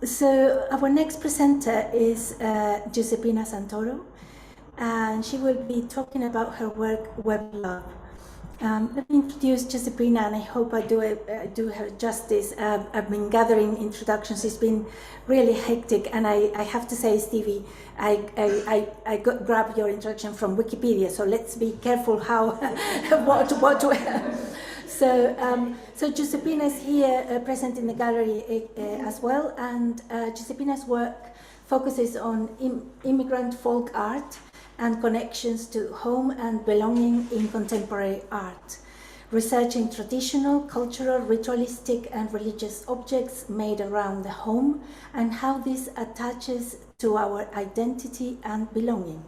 So our next presenter is Giuseppina Santoro, and she will be talking about her work, Web Love. Let me introduce Giuseppina, and I hope I do her justice. I've been gathering introductions. It's been really hectic, and I have to say, Stevie, I grabbed your introduction from Wikipedia, so let's be careful how what So Giuseppina is here present in the gallery as well, and Giuseppina's work focuses on immigrant folk art and connections to home and belonging in contemporary art, researching traditional, cultural, ritualistic and religious objects made around the home and how this attaches to our identity and belonging.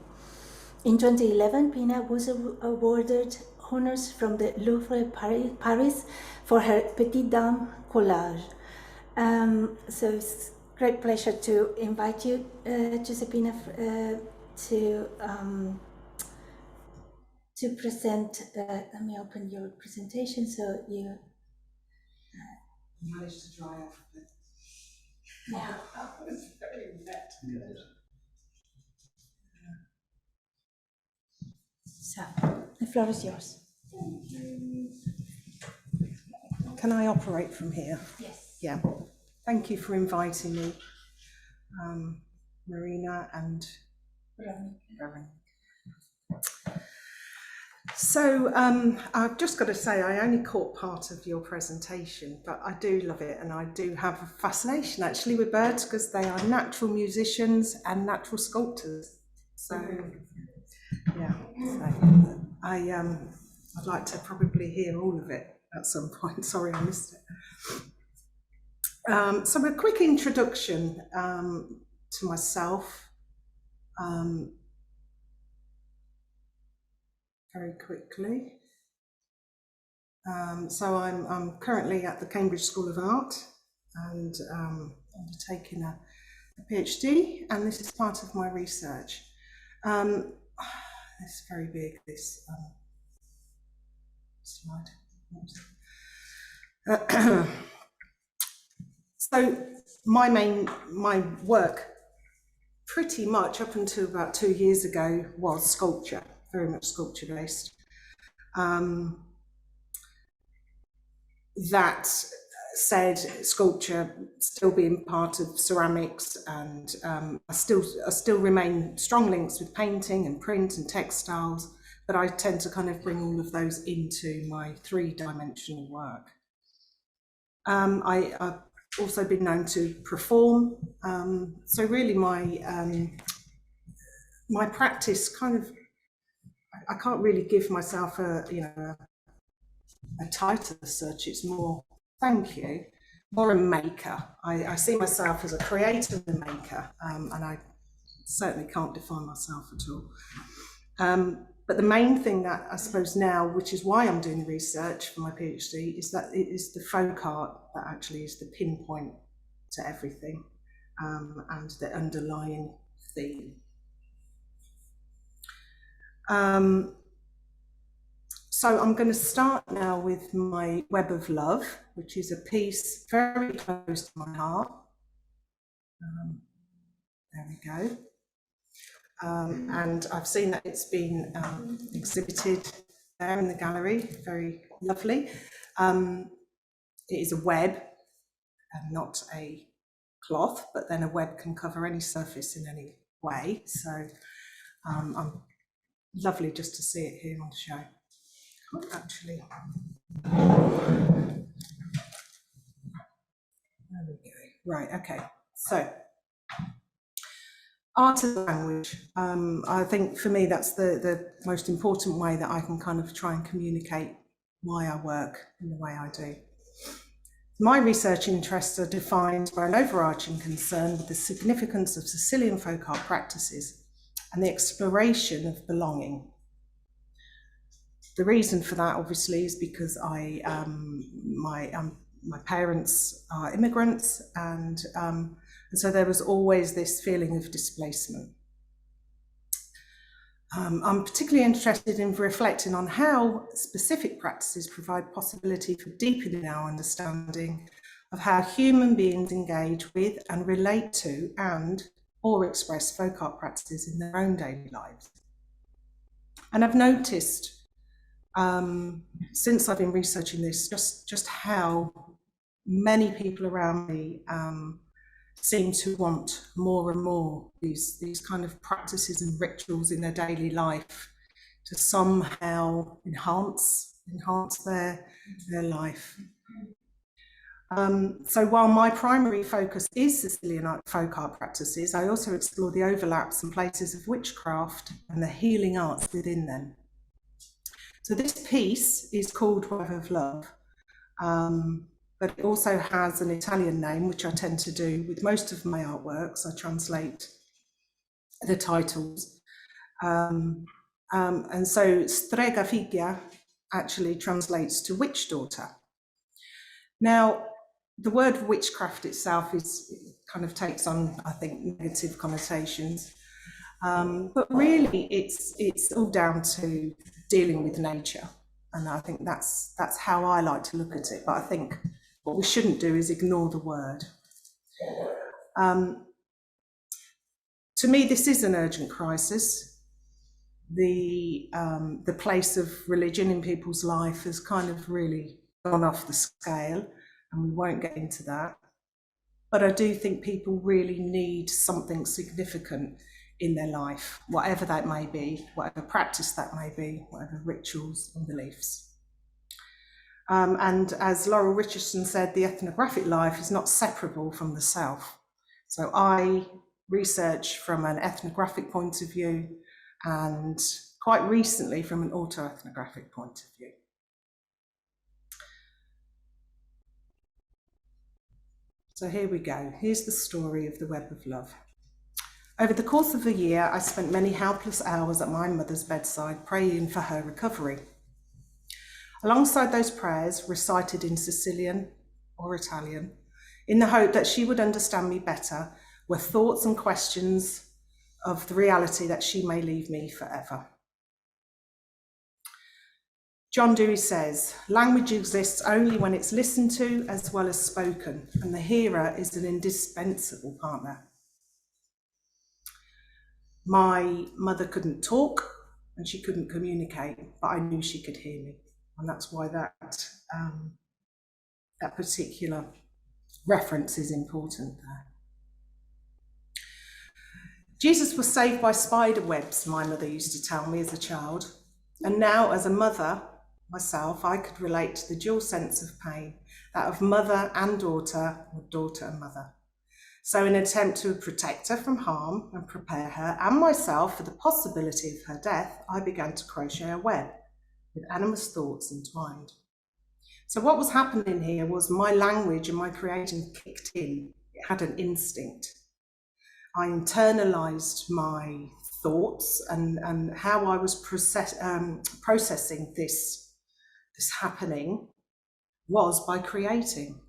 In 2011, Pina was awarded honors from the Louvre, Paris for her Petit Dammes collage. So it's a great pleasure to invite you, Giuseppina, to present. Let me open your presentation so you managed to dry off a bit. Yeah. It's very wet. So the floor is yours. Can I operate from here? Yes. Yeah. Thank you for inviting me, Marina and Reverend. So I've just got to say I only caught part of your presentation, but I do love it, and I do have a fascination actually with birds because they are natural musicians and natural sculptors. So yeah, so I'd like to probably hear all of it at some point. Sorry, I missed it. So a quick introduction to myself. Very quickly. So I'm currently at the Cambridge School of Art and undertaking a PhD, and this is part of my research. It's very big, this slide. So my work pretty much up until about 2 years ago was sculpture, very much sculpture based. That said, sculpture still being part of ceramics, and I still remain strong links with painting and print and textiles, but I tend to kind of bring all of those into my three-dimensional work. I've also been known to perform, so really my practice kind of, I can't really give myself a title as such. It's more, thank you, more a maker. I see myself as a creator and a maker, and I certainly can't define myself at all. But the main thing that I suppose now, which is why I'm doing the research for my PhD, is that it is the folk art that actually is the pinpoint to everything, and the underlying theme. So I'm going to start now with my Web of Love, which is a piece very close to my heart. There we go. And I've seen that it's been exhibited there in the gallery, very lovely. It is a web and not a cloth, but then a web can cover any surface in any way. So I'm lovely just to see it here on show. Actually, there we go. Right, okay. So, art as language. I think for me that's the most important way that I can kind of try and communicate why I work in the way I do. My research interests are defined by an overarching concern with the significance of Sicilian folk art practices and the exploration of belonging. The reason for that, obviously, is because my parents are immigrants, and so there was always this feeling of displacement. I'm particularly interested in reflecting on how specific practices provide possibility for deepening our understanding of how human beings engage with and relate to or express folk art practices in their own daily lives. And I've noticed since I've been researching this, just how many people around me seem to want more and more these kind of practices and rituals in their daily life to somehow enhance their life. So while my primary focus is Sicilian folk art practices, I also explore the overlaps and places of witchcraft and the healing arts within them. So this piece is called Web of Love, but it also has an Italian name, which I tend to do with most of my artworks. I translate the titles. And so Strega Figlia actually translates to witch daughter. Now, the word witchcraft itself kind of takes on, I think, negative connotations. But really, it's all down to dealing with nature, and I think that's how I like to look at it. But I think what we shouldn't do is ignore the word. To me, this is an urgent crisis. The place of religion in people's life has kind of really gone off the scale, and we won't get into that. But I do think people really need something significant in their life, whatever that may be, whatever practice that may be, whatever rituals and beliefs. And as Laurel Richardson said, the ethnographic life is not separable from the self. So I research from an ethnographic point of view, and quite recently from an autoethnographic point of view. So here we go. Here's the story of the Web of Love. Over the course of a year, I spent many helpless hours at my mother's bedside praying for her recovery. Alongside those prayers, recited in Sicilian or Italian, in the hope that she would understand me better, were thoughts and questions of the reality that she may leave me forever. John Dewey says, language exists only when it's listened to as well as spoken, and the hearer is an indispensable partner. My mother couldn't talk and she couldn't communicate, but I knew she could hear me. And that's why that particular reference is important there. Jesus was saved by spider webs, my mother used to tell me as a child. And now as a mother myself, I could relate to the dual sense of pain, that of mother and daughter, or daughter and mother. So in an attempt to protect her from harm and prepare her and myself for the possibility of her death, I began to crochet a web with animus thoughts entwined. So what was happening here was my language and my creating kicked in. It had an instinct. I internalized my thoughts and how I was processing this happening was by creating.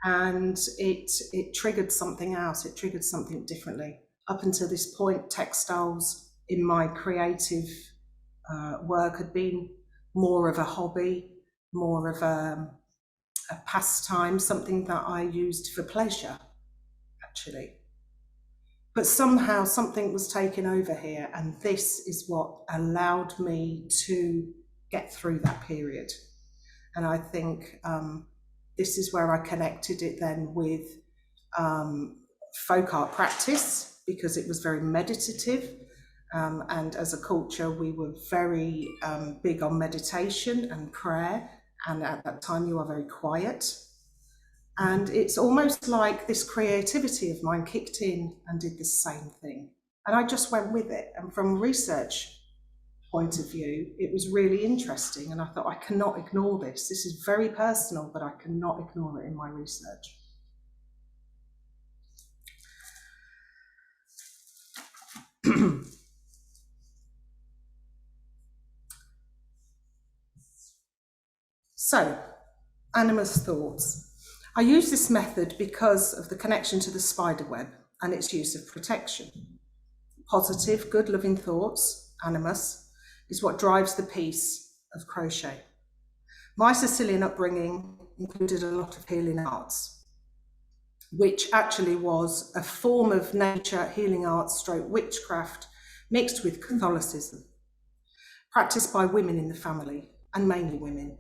And it triggered something else, it triggered something differently. Up until this point, textiles in my creative work had been more of a hobby, more of a pastime, something that I used for pleasure, actually. But somehow something was taken over here, and this is what allowed me to get through that period. And I think this is where I connected it then with folk art practice, because it was very meditative. And as a culture, we were very big on meditation and prayer. And at that time, you are very quiet. And it's almost like this creativity of mine kicked in and did the same thing. And I just went with it. And from a research point of view, it was really interesting. And I thought, I cannot ignore this. This is very personal, but I cannot ignore it in my research. So, animus thoughts. I use this method because of the connection to the spider web and its use of protection. Positive, good, loving thoughts, animus, is what drives the piece of crochet. My Sicilian upbringing included a lot of healing arts, which actually was a form of nature healing arts stroke witchcraft mixed with Catholicism, practiced by women in the family, and mainly women.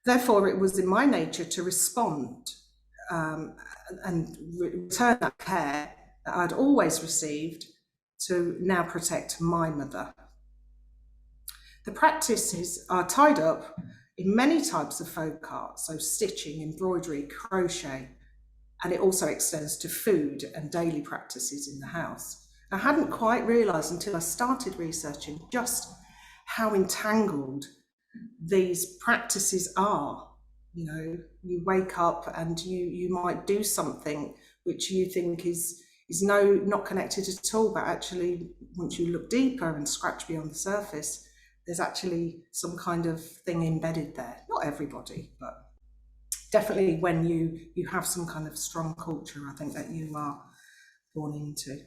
Therefore, it was in my nature to respond and return that care that I'd always received to now protect my mother. The practices are tied up in many types of folk art, so stitching, embroidery, crochet, and it also extends to food and daily practices in the house. I hadn't quite realised until I started researching just how entangled these practices are. You know, you wake up and you might do something which you think is not connected at all, but actually once you look deeper and scratch beyond the surface, there's actually some kind of thing embedded there. Not everybody, but definitely when you have some kind of strong culture, I think that you are born into.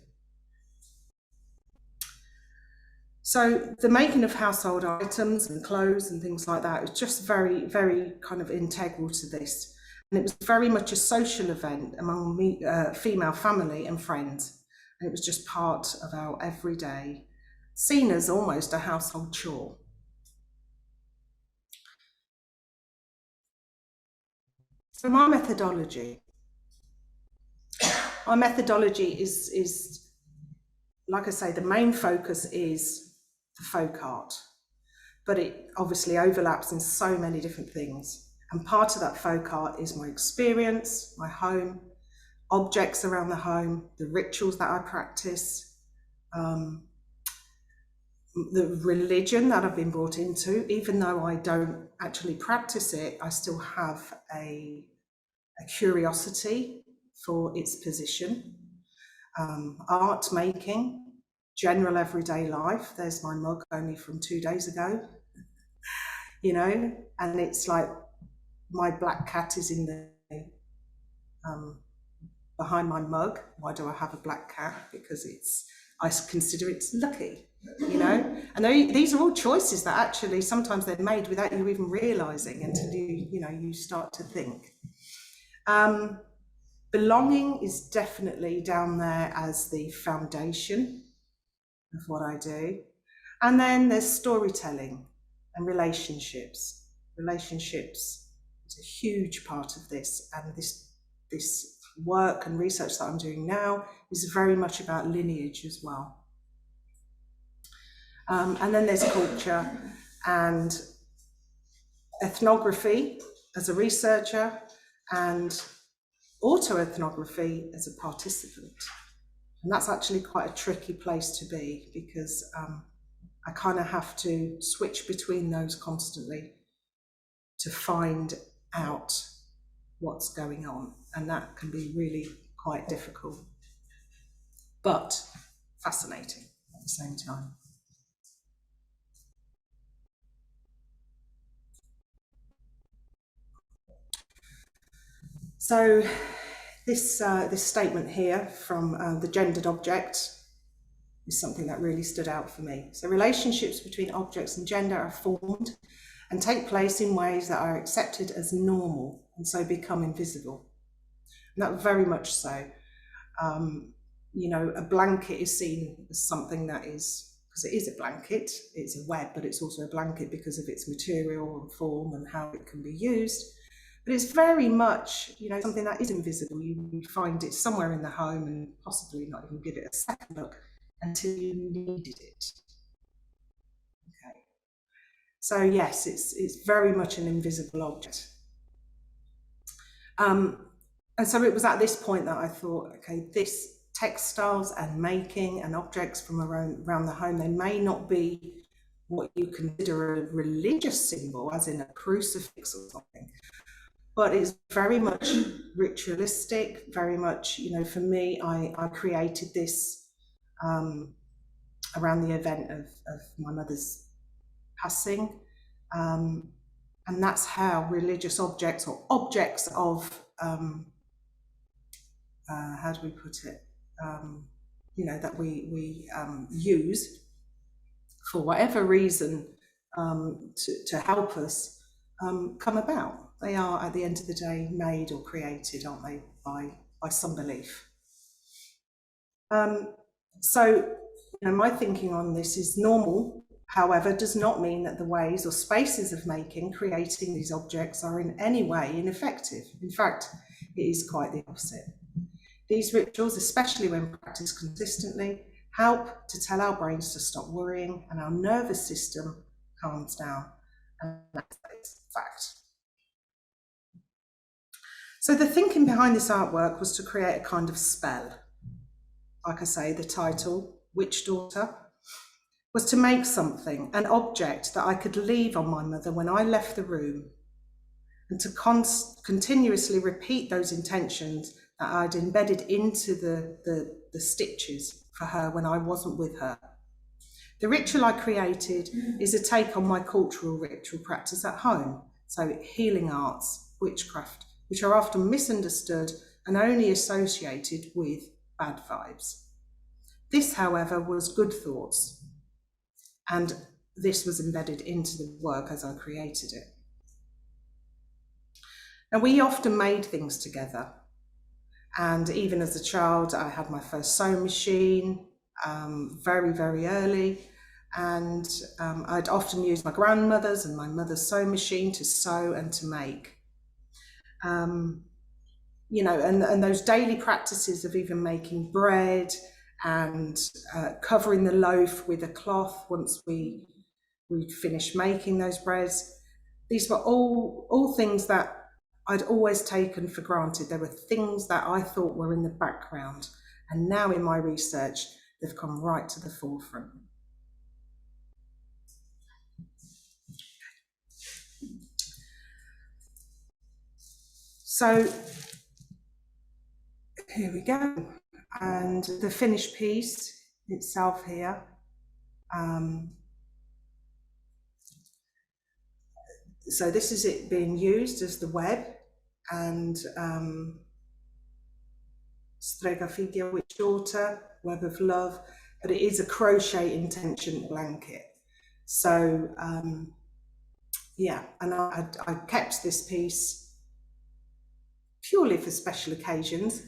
So the making of household items and clothes and things like that is just very, very kind of integral to this. And it was very much a social event among me, female family and friends. And it was just part of our everyday, seen as almost a household chore. So my methodology is, like I say, the main focus is the folk art, but it obviously overlaps in so many different things. And part of that folk art is my experience, my home, objects around the home, the rituals that I practice, the religion that I've been brought into. Even though I don't actually practice it, I still have a curiosity for its position. Art making, general everyday life. There's my mug only from 2 days ago, you know, and it's like my black cat is in the behind my mug. Why do I have a black cat? Because I consider it's lucky, you know. And these are all choices that actually sometimes they're made without you even realizing until you start to think. Belonging is definitely down there as the foundation of what I do. And then there's storytelling and relationships. Relationships is a huge part of this, and this work and research that I'm doing now is very much about lineage as well. And then there's culture and ethnography as a researcher, and autoethnography as a participant. And that's actually quite a tricky place to be, because I kind of have to switch between those constantly to find out what's going on. And that can be really quite difficult, but fascinating at the same time. So this statement here from the gendered object is something that really stood out for me. So relationships between objects and gender are formed and take place in ways that are accepted as normal and so become invisible. And that very much so. You know, a blanket is seen as something that is, because it is a blanket, it's a web, but it's also a blanket because of its material and form and how it can be used. But it's very much, you know, something that is invisible. You find it somewhere in the home and possibly not even give it a second look until you needed it. Okay. So yes, it's very much an invisible object. And so it was at this point that I thought, okay, this textiles and making and objects from around the home, they may not be what you consider a religious symbol, as in a crucifix or something, but it's very much ritualistic, very much, you know, for me, I created this around the event of my mother's passing. And that's how religious objects, or objects of, how do we put it? You know, that we use for whatever reason to help us come about. They are, at the end of the day, made or created, aren't they, by some belief. So, you know, my thinking on this is normal, however, does not mean that the ways or spaces of making, creating these objects are in any way ineffective. In fact, it is quite the opposite. These rituals, especially when practiced consistently, help to tell our brains to stop worrying and our nervous system calms down. And that's a fact. So the thinking behind this artwork was to create a kind of spell. Like I say, the title, Witch Daughter, was to make something, an object that I could leave on my mother when I left the room, and to continuously repeat those intentions that I'd embedded into the stitches for her when I wasn't with her. The ritual I created is a take on my cultural ritual practice at home, so healing arts, witchcraft, which are often misunderstood and only associated with bad vibes. This, however, was good thoughts, and this was embedded into the work as I created it. Now, we often made things together, and even as a child, I had my first sewing machine very, very early, and I'd often use my grandmother's and my mother's sewing machine to sew and to make. You know, and those daily practices of even making bread and covering the loaf with a cloth once we'd finished making those breads. These were all things that I'd always taken for granted. There were things that I thought were in the background, and now in my research, they've come right to the forefront. So here we go, and the finished piece itself here. So this is it being used as the web, and Strega Figia, Witch Daughter, Web of Love, but it is a crochet intention blanket. So yeah, and I kept this piece purely for special occasions,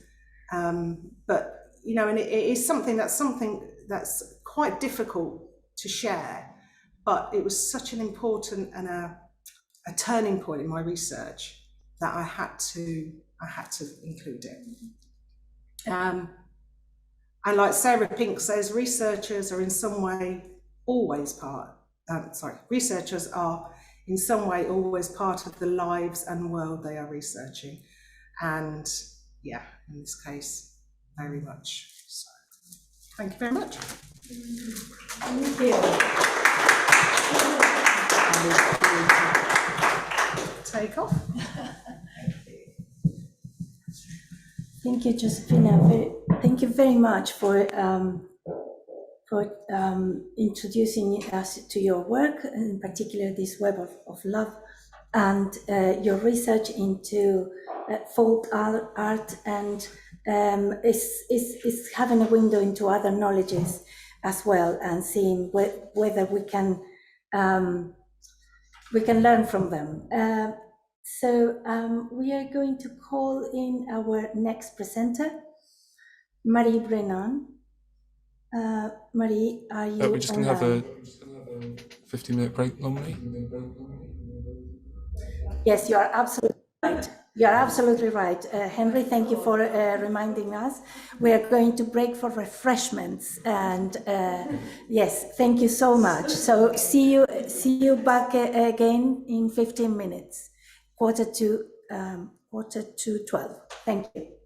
but you know, and it is something that's quite difficult to share, but it was such an important and a turning point in my research that I had to include it. And like Sarah Pink says, researchers are in some way always researchers are in some way always part of the lives and world they are researching. And yeah, in this case, very much so. Thank you very much. Thank you. Take off. Thank you, Giuseppina. Thank you very much for introducing us to your work, in particular this Web of Love, and your research into folk art, and is having a window into other knowledges as well, and seeing whether we can learn from them. So we are going to call in our next presenter, Marie Brennan. Marie, are you we're just going to have a 15-minute break normally? Yes, you are absolutely right. You are absolutely right. Henry, thank you for reminding us. We are going to break for refreshments, and yes, thank you so much. So see you back again in 15 minutes, quarter to 12. Thank you.